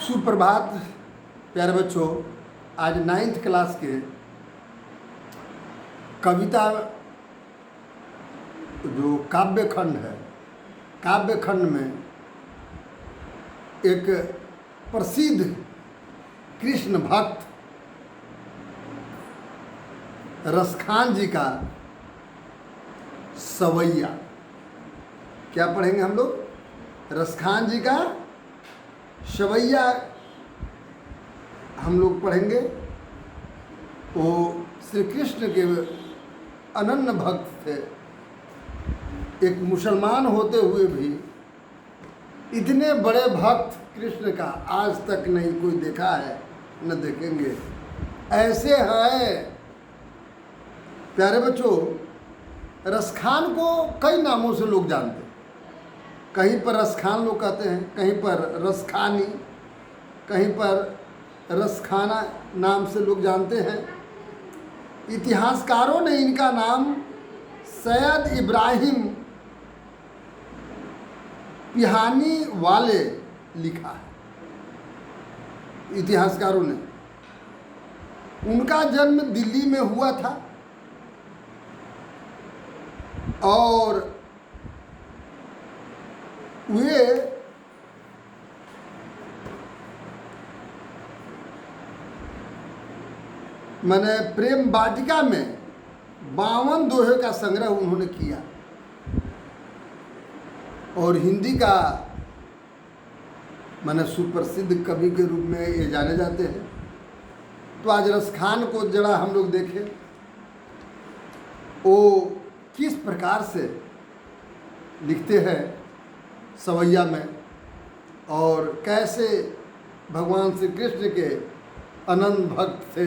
सुप्रभात प्यारे बच्चों। आज 9th क्लास के कविता जो काव्य खंड है, काव्य खंड में एक प्रसिद्ध कृष्ण भक्त रसखान जी का सवैया क्या पढ़ेंगे हम लोग? रसखान जी का सवैया हम लोग पढ़ेंगे। वो श्री कृष्ण के अनन्य भक्त थे। एक मुसलमान होते हुए भी इतने बड़े भक्त कृष्ण का आज तक नहीं कोई देखा है, न देखेंगे। ऐसे हैं प्यारे बच्चों। रसखान को कई नामों से लोग जानते हैं। कहीं पर रसखान लोग कहते हैं, कहीं पर रसखानी, कहीं पर रसखाना नाम से लोग जानते हैं। इतिहासकारों ने इनका नाम सैयद इब्राहिम पिहानी वाले लिखा है। इतिहासकारों ने, उनका जन्म दिल्ली में हुआ था और वे मैंने प्रेम वाटिका में 52 दोहे का संग्रह उन्होंने किया और हिंदी का मैंने सुप्रसिद्ध कवि के रूप में ये जाने जाते हैं। तो आज रसखान को जरा हम लोग देखें, वो किस प्रकार से लिखते हैं सवैया में और कैसे भगवान श्री कृष्ण के अनंत भक्त थे।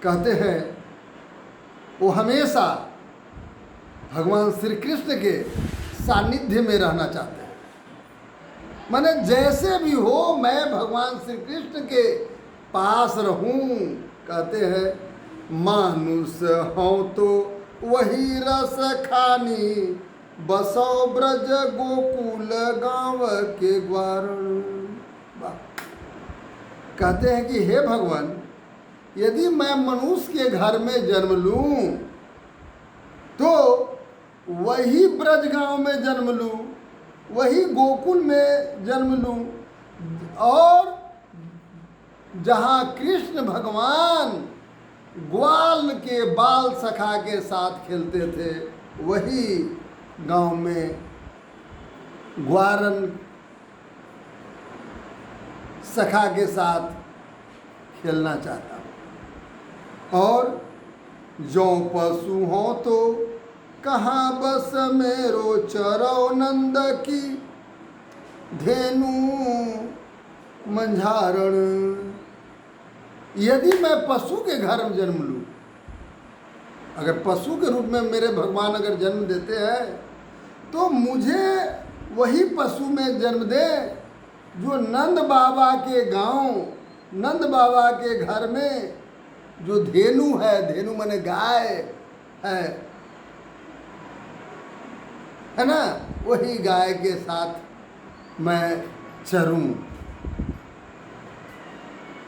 कहते हैं वो हमेशा भगवान श्री कृष्ण के सानिध्य में रहना चाहते हैं। माने जैसे भी हो मैं भगवान श्री कृष्ण के पास रहूं। कहते हैं मानुष हो तो वही रस खानी, बसो ब्रज गोकुल गांव के ग्वारण। कहते हैं कि हे भगवान, यदि मैं मनुष्य के घर में जन्म लूं तो वही ब्रज गांव में जन्म लूं, वही गोकुल में जन्म लूं और जहां कृष्ण भगवान ग्वाल के बाल सखा के साथ खेलते थे वही गांव में ग्वारन सखा के साथ खेलना चाहता हूँ। और जो पशु हो तो कहाँ बस मेरो चरो नंद की, धेनु मंझारण। यदि मैं पशु के घर में जन्म लूँ, अगर पशु के रूप में मेरे भगवान अगर जन्म देते हैं तो मुझे वही पशु में जन्म दे जो नंद बाबा के गांव, नंद बाबा के घर में जो धेनु है, धेनु माने गाय है ना, वही गाय के साथ मैं चरूं,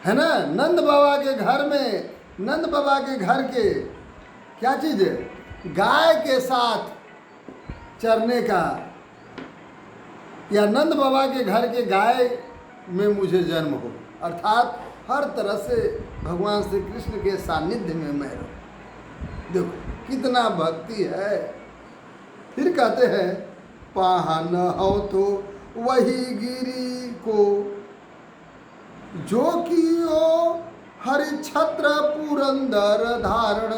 है ना। नंद बाबा के घर में, नंद बाबा के घर के क्या चीज़ है? गाय के साथ चरने का, या नंद बाबा के घर के गाय में मुझे जन्म हो। अर्थात हर तरह से भगवान श्री कृष्ण के सानिध्य में मैं रहूं। देखो कितना भक्ति है। फिर कहते हैं पाहन हो तो वही गिरी को, जो कियो हरि छत्र पुरंदर धारण।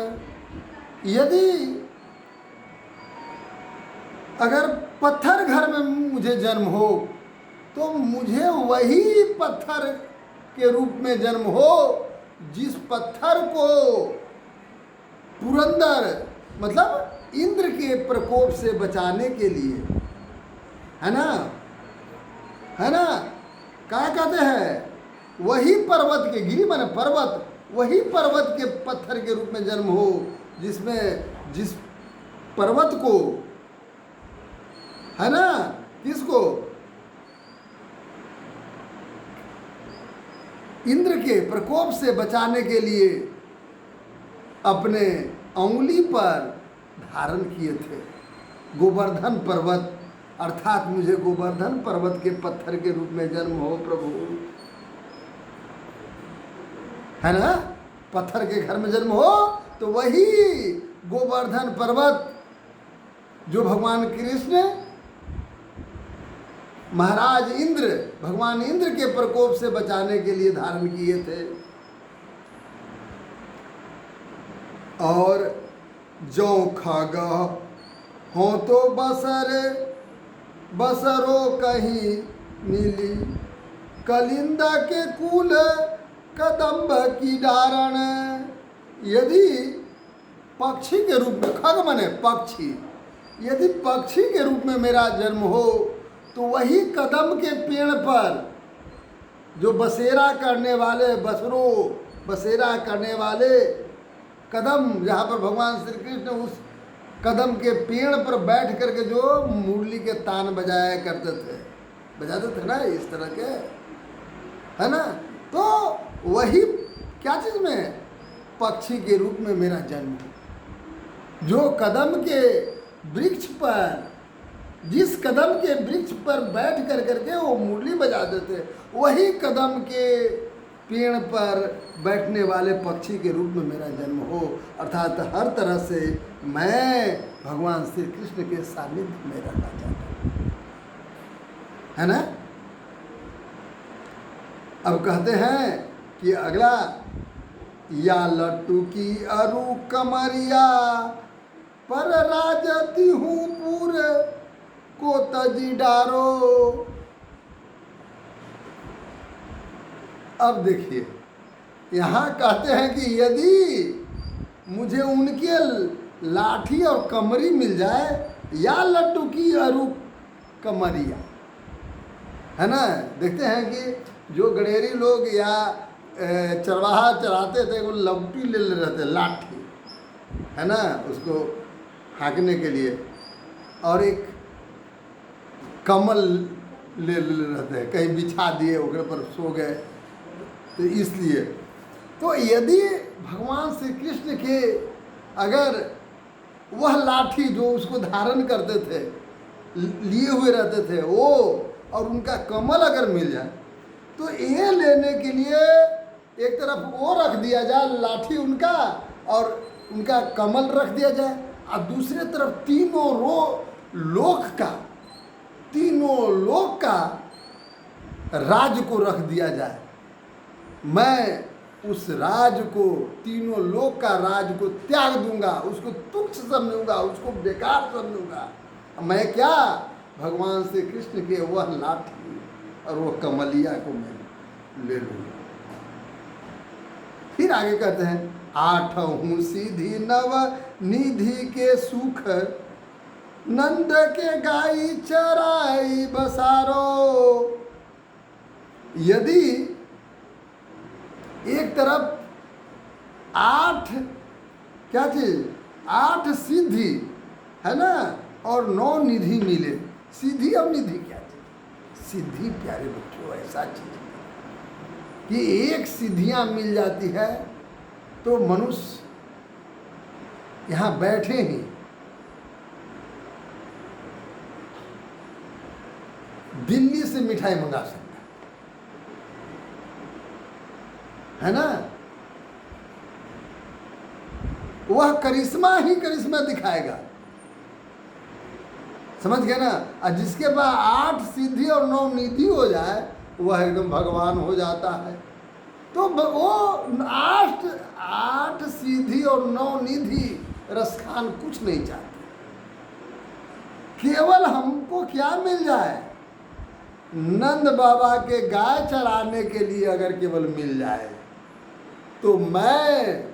यदि अगर पत्थर घर में मुझे जन्म हो तो मुझे वही पत्थर के रूप में जन्म हो जिस पत्थर को पुरंदर मतलब इंद्र के प्रकोप से बचाने के लिए, है ना, है ना, क्या कहते हैं, वही पर्वत के, गिरी माने पर्वत, वही पर्वत के पत्थर के रूप में जन्म हो जिसमें, जिस पर्वत को, है ना, किसको, इंद्र के प्रकोप से बचाने के लिए अपने अंगुली पर धारण किए थे गोवर्धन पर्वत, अर्थात मुझे गोवर्धन पर्वत के पत्थर के रूप में जन्म हो प्रभु, है ना, पत्थर के घर में जन्म हो। तो वही गोवर्धन पर्वत जो भगवान कृष्ण महाराज इंद्र, भगवान इंद्र के प्रकोप से बचाने के लिए धारण किए थे। और जो खग हो तो बसरो कहीं मिली, कलिंदा के कुल कदम्ब की डारण। यदि पक्षी के रूप में, खग माने पक्षी, यदि पक्षी के रूप में मेरा जन्म हो तो वही कदम के पेड़ पर जो बसेरा करने वाले, बसेरा करने वाले कदम, जहाँ पर भगवान श्री कृष्ण उस कदम के पेड़ पर बैठ करके जो मुरली के तान बजाया करते थे, बजाते थे ना इस तरह के, है ना। तो वही क्या चीज़ में, पक्षी के रूप में मेरा जन्म, जो कदम के वृक्ष पर, जिस कदम के वृक्ष पर बैठ कर करके वो मुरली बजाते थे, वही कदम के पेड़ पर बैठने वाले पक्षी के रूप में मेरा जन्म हो। अर्थात हर तरह से मैं भगवान श्री कृष्ण के सानिध्य में रहना चाहता हूँ, है ना। अब कहते हैं कि अगला, या लट्टू की अरु कमरिया पर राजती हूँ पूर को तजी डारो। अब देखिए यहाँ कहते हैं कि यदि मुझे उनके लाठी और कमरी मिल जाए, या लट्टू की अरु कमरिया, है ना। देखते हैं कि जो गडेरी लोग या चरवाहा चराते थे वो लपटी ले रहते, लाठी, है ना, उसको हाँकने के लिए, और एक कमल ले रहते हैं, कहीं बिछा दिए ओकरे पर सो गए। तो इसलिए तो यदि भगवान श्री कृष्ण के अगर वह लाठी जो उसको धारण करते थे, लिए हुए रहते थे वो, और उनका कमल अगर मिल जाए तो ये लेने के लिए एक तरफ वो रख दिया जाए लाठी उनका, और उनका कमल रख दिया जाए, और दूसरे तरफ तीनों लोक का राज को रख दिया जाए। मैं उस राज को, तीनों लोक का राज को त्याग दूंगा, उसको तुच्छ समझूंगा, उसको बेकार समझूंगा। मैं क्या, भगवान श्री कृष्ण के वह लाठी और वह कमलिया को मैं ले लूँगा। फिर आगे कहते हैं, आठहूँ सीधी नव निधि के सुख, नंद के गाई चराई बसारो। यदि एक तरफ 8 क्या चीज, 8 सिद्धि है ना, और 9 निधि मिले। सिद्धि और निधि क्या चीज, सिद्धि प्यारे बच्चों ऐसा चीज कि एक सिद्धियां मिल जाती है तो मनुष्य यहाँ बैठे ही दिल्ली से मिठाई मंगा सकता है ना। वह करिश्मा ही करिश्मा दिखाएगा, समझ गए ना। और जिसके पास 8 सिद्धि और 9 निधि हो जाए वह एकदम भगवान हो जाता है। तो वो 8 सिद्धि और 9 निधि रसखान कुछ नहीं चाहते, केवल हमको क्या मिल जाए, नंद बाबा के गाय चराने के लिए अगर केवल मिल जाए तो मैं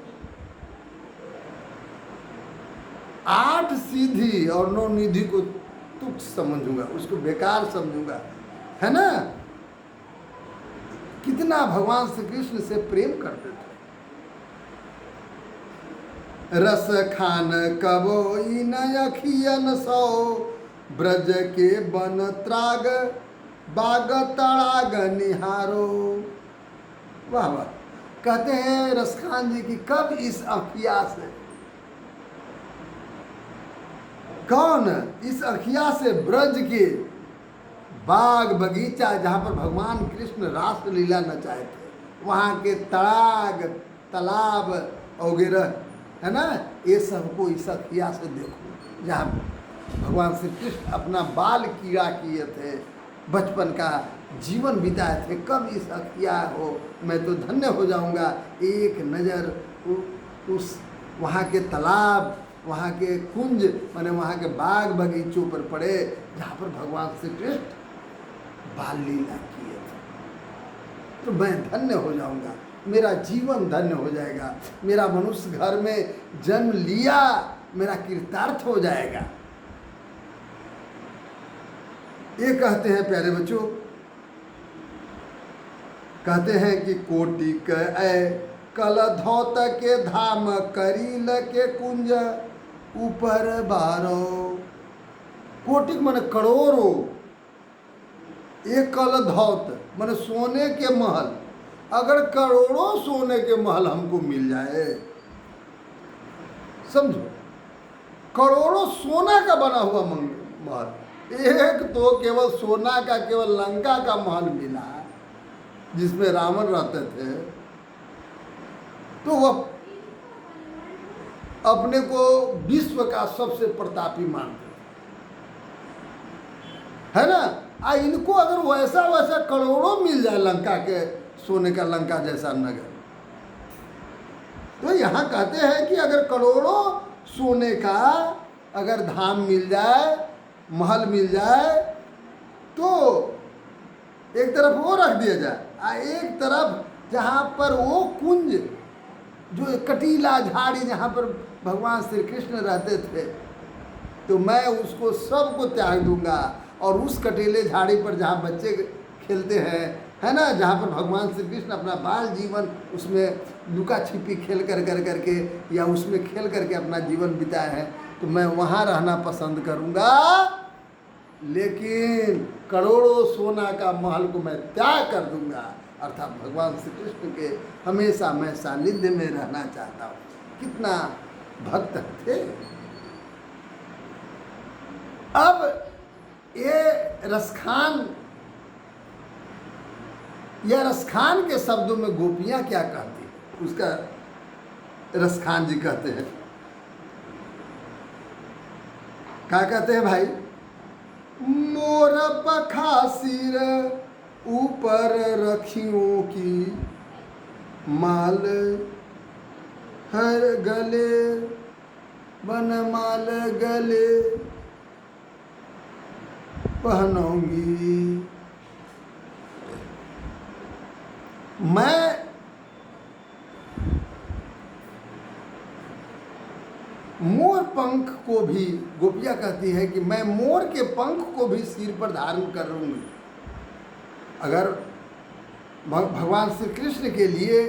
8 सीधी और 9 निधि को तुच्छ समझूंगा, उसको बेकार समझूंगा, है ना। कितना भगवान श्री कृष्ण से प्रेम करते थे। रस खान कबोई नखियन सो, ब्रज के बन त्राग बाग तड़ाग निहारो। वाह वाह। कहते हैं रसखान जी की कब इस अखिया से, कौन इस अखिया से ब्रज के बाग बगीचा जहाँ पर भगवान कृष्ण रास लीला नचाए थे, वहाँ के तड़ाग तालाब वगैरह है ना, ये सबको इस अखिया से देखो जहाँ भगवान श्री कृष्ण अपना बाल कीड़ा किए थे, बचपन का जीवन बिताए थे। कब इस अखिया हो, मैं तो धन्य हो जाऊंगा। एक नज़र उस वहाँ के तालाब, वहाँ के कुंज, माने वहाँ के बाग बगीचों पर पड़े जहाँ पर भगवान श्री कृष्ण बाल लीला किए थे, तो मैं धन्य हो जाऊंगा, मेरा जीवन धन्य हो जाएगा, मेरा मनुष्य घर में जन्म लिया मेरा कृतार्थ हो जाएगा। ये कहते हैं प्यारे बच्चों, कहते हैं कि कोटिक ऐ कल धौत के धाम करील के कुंज ऊपर बारो। कोटिक माने करोड़ों, एक कल धौत माने सोने के महल, अगर करोड़ों सोने के महल हमको मिल जाए, समझो करोड़ों सोना का बना हुआ महल, एक तो केवल सोना का केवल लंका का महल मिला जिसमें रावण रहते थे, तो वह अपने को विश्व का सबसे प्रतापी मानते है ना। इनको अगर वैसा वैसा करोड़ों मिल जाए लंका के सोने का लंका जैसा नगर, तो यहाँ कहते हैं कि अगर करोड़ों सोने का अगर धाम मिल जाए, महल मिल जाए, तो एक तरफ वो रख दिया जाए, एक तरफ जहाँ पर वो कुंज जो कटीला झाड़ी जहाँ पर भगवान श्री कृष्ण रहते थे, तो मैं उसको सबको त्याग दूंगा और उस कटीले झाड़ी पर जहाँ बच्चे खेलते हैं, है ना, जहाँ पर भगवान श्री कृष्ण अपना बाल जीवन उसमें लुका छिपी खेल करके या उसमें खेल करके अपना जीवन बिताए हैं, तो मैं वहाँ रहना पसंद करूँगा। लेकिन करोड़ों सोना का महल को मैं त्याग कर दूंगा, अर्थात भगवान श्री कृष्ण के हमेशा मैं सानिध्य में रहना चाहता हूँ। कितना भक्त थे। अब ये रसखान या रसखान के शब्दों में गोपियाँ क्या कहती, उसका रसखान जी कहते हैं, क्या कहते हैं भाई, मोर पखा सिर ऊपर रखियों की माल हर गले बनमाल गले पहनूंगी। मैं मोर पंख को भी, गोपिया कहती है कि मैं मोर के पंख को भी सिर पर धारण कर लूँगी। अगर भगवान श्री कृष्ण के लिए,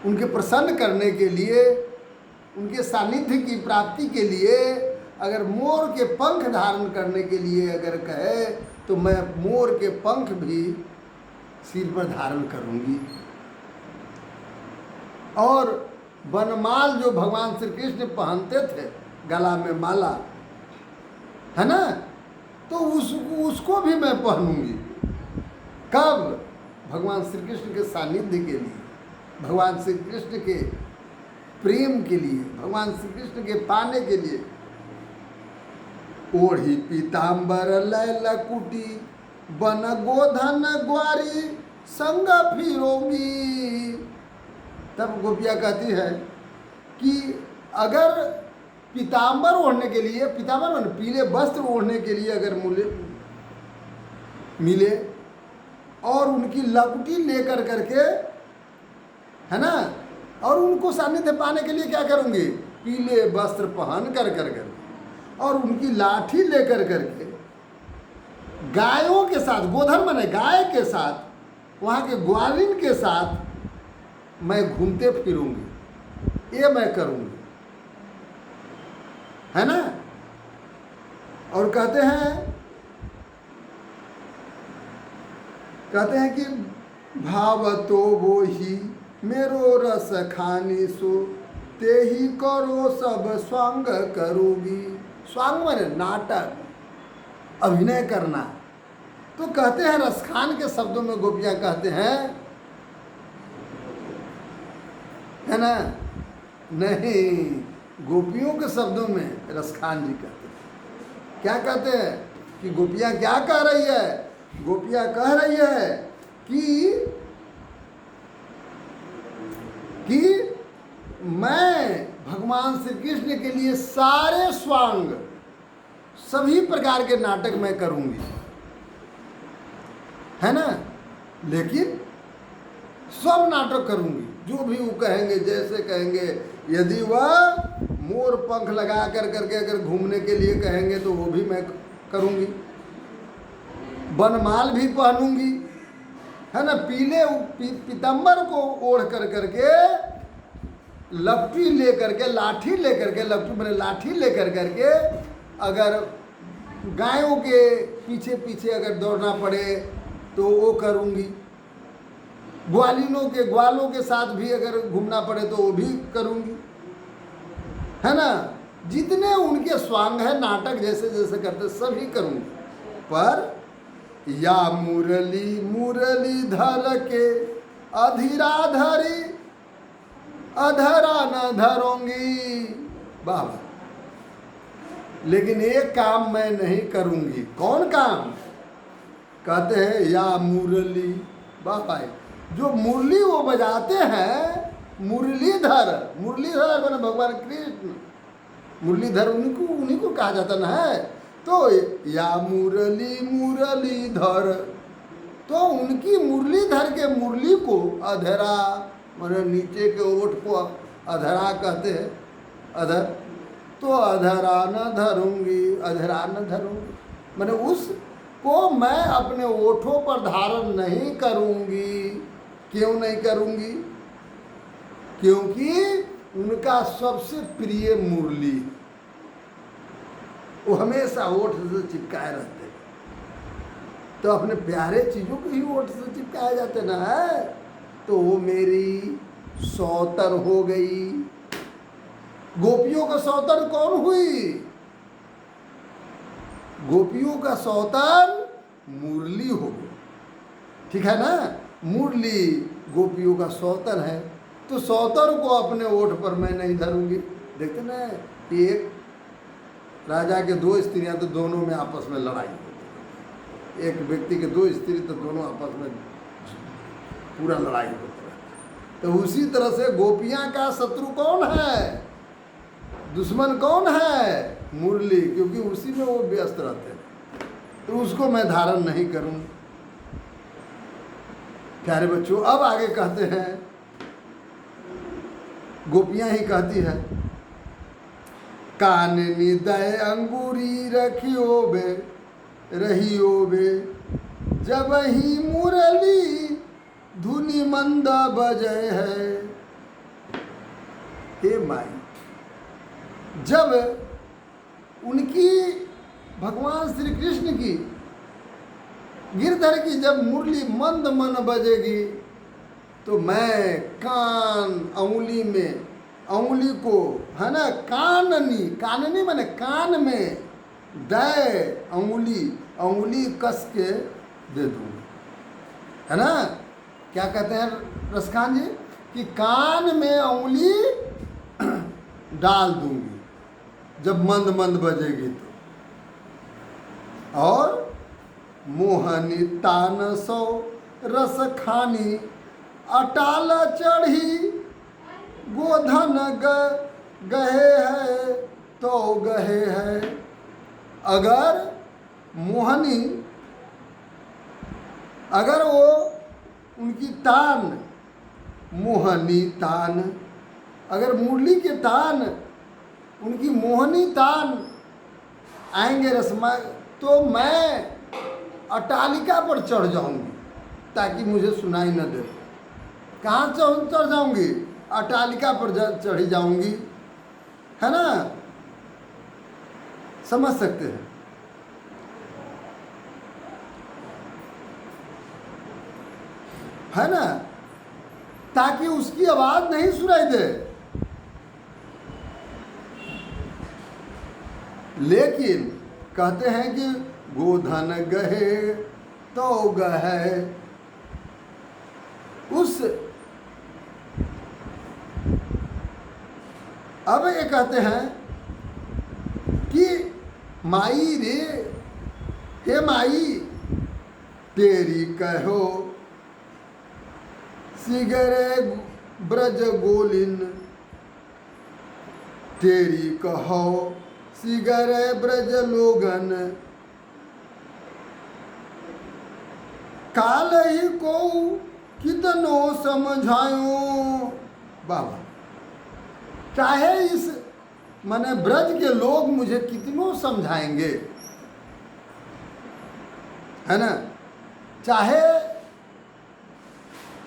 उनके प्रसन्न करने के लिए, उनके सानिध्य की प्राप्ति के लिए अगर मोर के पंख धारण करने के लिए अगर कहे, तो मैं मोर के पंख भी सिर पर धारण करूँगी। और बनमाल जो भगवान श्री कृष्ण पहनते थे, गला में माला, है ना, तो उसको भी मैं पहनूंगी। कब? भगवान श्री कृष्ण के सानिध्य के लिए, भगवान श्री कृष्ण के प्रेम के लिए, भगवान श्री कृष्ण के पाने के लिए। ओढ़ी पीताम्बर लय लकुटी बन गोधन ग्वारी संग फिरोगी। तब गोपिया कहती है कि अगर पीताम्बर ओढ़ने के लिए, पीताम्बर माने पीले वस्त्र ओढ़ने के लिए अगर मिले और उनकी लकुटी लेकर करके, है ना, और उनको सानिध्य पाने के लिए क्या करूँगी, पीले वस्त्र पहन कर और उनकी लाठी लेकर करके गायों के साथ, गोधन माने गाय के साथ, वहाँ के ग्वालिन के साथ मैं घूमते फिरूंगी, ये मैं करूँगी, है ना। और कहते हैं कि भावतो वो ही मेरो रस खानी सो, ते ही करो सब स्वांग करोगी। स्वांग माने नाटक, अभिनय करना। तो कहते हैं रसखान के शब्दों में गोपियां कहते हैं, है ना? नहीं, गोपियों के शब्दों में रसखान जी कहते हैं। क्या कहते हैं कि गोपियां क्या कह रही है? गोपियां कह रही है कि मैं भगवान श्री कृष्ण के लिए सारे स्वांग, सभी प्रकार के नाटक मैं करूंगी, है ना? लेकिन सब नाटक करूंगी, जो भी वो कहेंगे, जैसे कहेंगे। यदि वह मोर पंख लगा करके अगर घूमने के लिए कहेंगे तो वो भी मैं करूंगी। बनमाल भी पहनूंगी, है ना? पीले पीतंबर को ओढ़ करके, लपटी ले करके, लाठी ले करके, लपटी मैंने लाठी ले करके अगर गायों के पीछे पीछे अगर दौड़ना पड़े तो वो करूंगी। ग्वालों के साथ भी अगर घूमना पड़े तो वो भी करूंगी, है ना? जितने उनके स्वांग है नाटक जैसे जैसे करते सभी करूंगी। पर या मुरली मुरली धर के अधीराधरी अधरा न धरूंगी। बाबा, लेकिन एक काम मैं नहीं करूंगी। कौन काम? कहते हैं या मुरली। बाबा, जो मुरली वो बजाते हैं, मुरलीधर, मुरलीधर मैंने भगवान कृष्ण, मुरलीधर उन्हीं को कहा जाता ना है। तो या मुरली मुरलीधर, तो उनकी मुरलीधर के मुरली को अधरा, मैंने नीचे के ओठ को अधरा कहते हैं, अधर। तो अधरा न धरूंगी, अधरा न धरूंगी, मैंने उसको मैं अपने ओठों पर धारण नहीं करूंगी। क्यों नहीं करूंगी? क्योंकि उनका सबसे प्रिय मुरली, वो हमेशा ओठ से चिपकाए रहते। तो अपने प्यारे चीजों को ही ओठ से चिपकाए जाते ना है। तो वो मेरी सौतर हो गई। गोपियों का सौतर कौन हुई? गोपियों का सौतर मुरली हो गई, ठीक है ना? मुरली गोपियों का सौतर है। तो सौतर को अपने ओठ पर मैं नहीं धरूंगी। देखते ना, एक राजा के दो स्त्रियां तो दोनों में आपस में लड़ाई होती है। एक व्यक्ति के दो स्त्री तो दोनों आपस में पूरा लड़ाई होती है। तो उसी तरह से गोपियां का शत्रु कौन है? दुश्मन कौन है? मुरली, क्योंकि उसी में वो व्यस्त रहते हैं। तो उसको मैं धारण नहीं करूं। प्यारे बच्चों, अब आगे कहते हैं, गोपियां ही कहती है, काननी दय अंगूरी रखियो बे रहियो बे, जब ही मुरली धुनी मंद बजे है। हे माई, जब उनकी भगवान श्री कृष्ण की गिरधर की जब मुरली मंद मन बजेगी तो मैं कान अंगुली में, अंगुली को, है ना, काननी माने कान में दे अंगुली कस के दे दूंगी, है ना? क्या कहते हैं रसखान जी? कि कान में अंगुली डाल दूंगी जब मंद मंद बजेगी तो। और मोहनी तान सो रस खानी अटाल चढ़ी, गोधन गहे है तो गहे है। अगर मोहनी, अगर वो उनकी तान, मोहनी तान, अगर मुरली के तान, उनकी मोहनी तान आएंगे रसमा, तो मैं अटालिका पर चढ़ जाऊंगी ताकि मुझे सुनाई न दे। कहाँ चढ़ जाऊंगी? अटालिका पर चढ़ी जाऊंगी, है ना? समझ सकते हैं? है ना, ताकि उसकी आवाज नहीं सुनाई दे। लेकिन कहते हैं कि गोधन गहे तो गहे, उस अब ये कहते हैं कि माई रे, हे माई तेरी कहो सिगरे ब्रज गोलिन, तेरी कहो सिगरे ब्रज लोगन, काल ही को कितनो समझायो। बाबा, चाहे इस माने ब्रज के लोग मुझे कितनों समझाएंगे, है ना, चाहे,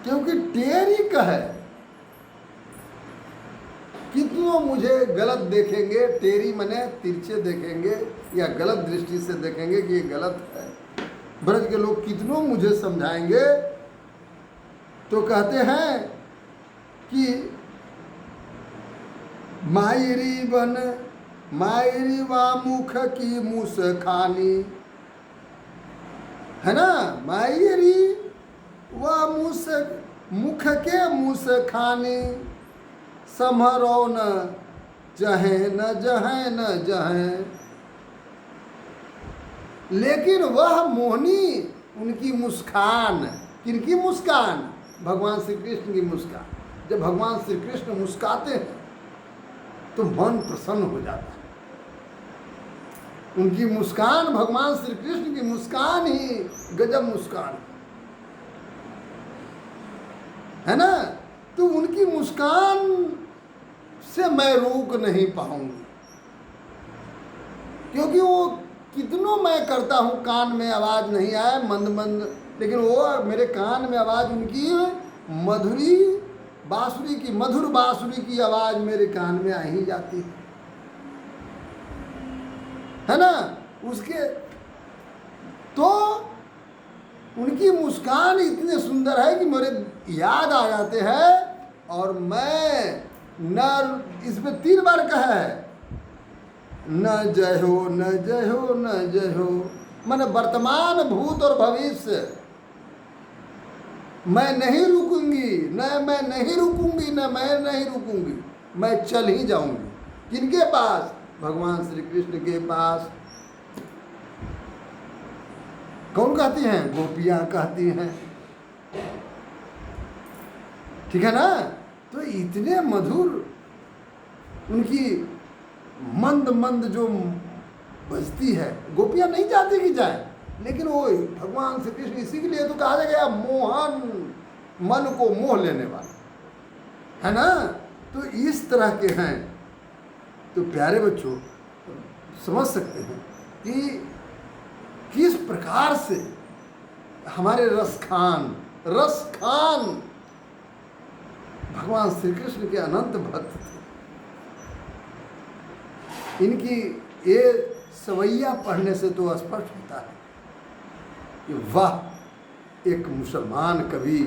क्योंकि तेरी कहे, कितनों मुझे गलत देखेंगे, तेरी मने तिरछे देखेंगे या गलत दृष्टि से देखेंगे कि ये गलत है, ब्रज के लोग कितनों मुझे समझाएंगे। तो कहते हैं कि मायरी बन मायरी वा मुख की मुस खानी, है ना, मायरी वा मुख के मुस खानी, समरो न जहे न जहे न जहे। लेकिन वह मोहनी उनकी मुस्कान, किनकी मुस्कान? भगवान श्री कृष्ण की मुस्कान। जब भगवान श्री कृष्ण मुस्काते हैं तो मन प्रसन्न हो जाता है। उनकी मुस्कान, भगवान श्री कृष्ण की मुस्कान ही गजब मुस्कान है ना। तो उनकी मुस्कान से मैं रोक नहीं पाऊंगी, क्योंकि वो कितनों मैं करता हूँ, कान में आवाज़ नहीं आए, मंद मंद, लेकिन वो मेरे कान में आवाज़ उनकी मधुरी बांसुरी की, मधुर बांसुरी की आवाज़ मेरे कान में आ ही जाती है ना। उसके तो उनकी मुस्कान इतने सुंदर है कि मेरे याद आ जाते हैं। और मैं न, इसमें 3 बार कहा है, न जय हो न जय हो न जय हो, माने वर्तमान भूत और भविष्य मैं नहीं रुकूंगी, न मैं नहीं रुकूंगी, न मैं नहीं रुकूंगी, मैं चल ही जाऊंगी। किनके पास? भगवान श्री कृष्ण के पास। कौन कहती हैं? गोपियां कहती हैं, ठीक है ना। तो इतने मधुर उनकी मंद मंद जो बजती है, गोपियां नहीं चाहती कि जाए, लेकिन वो भगवान श्री कृष्ण, इसी के लिए तो कहा गया मोहन, मन को मोह लेने वाला, है ना। तो इस तरह के हैं। तो प्यारे बच्चों, समझ सकते हैं कि किस प्रकार से हमारे रसखान भगवान श्री कृष्ण के अनंत भक्त थे। इनकी ये सवैया पढ़ने से तो स्पष्ट होता है कि वह एक मुसलमान कवि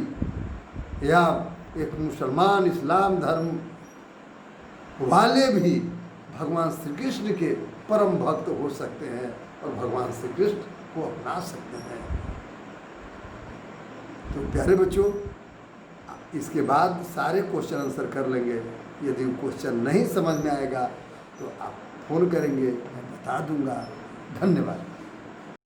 या एक मुसलमान इस्लाम धर्म वाले भी भगवान श्री कृष्ण के परम भक्त हो सकते हैं और भगवान श्री कृष्ण को अपना सकते हैं। तो प्यारे बच्चों, इसके बाद सारे क्वेश्चन आंसर कर लेंगे। यदि क्वेश्चन नहीं समझ में आएगा तो आप फ़ोन करेंगे, मैं बता दूंगा। धन्यवाद।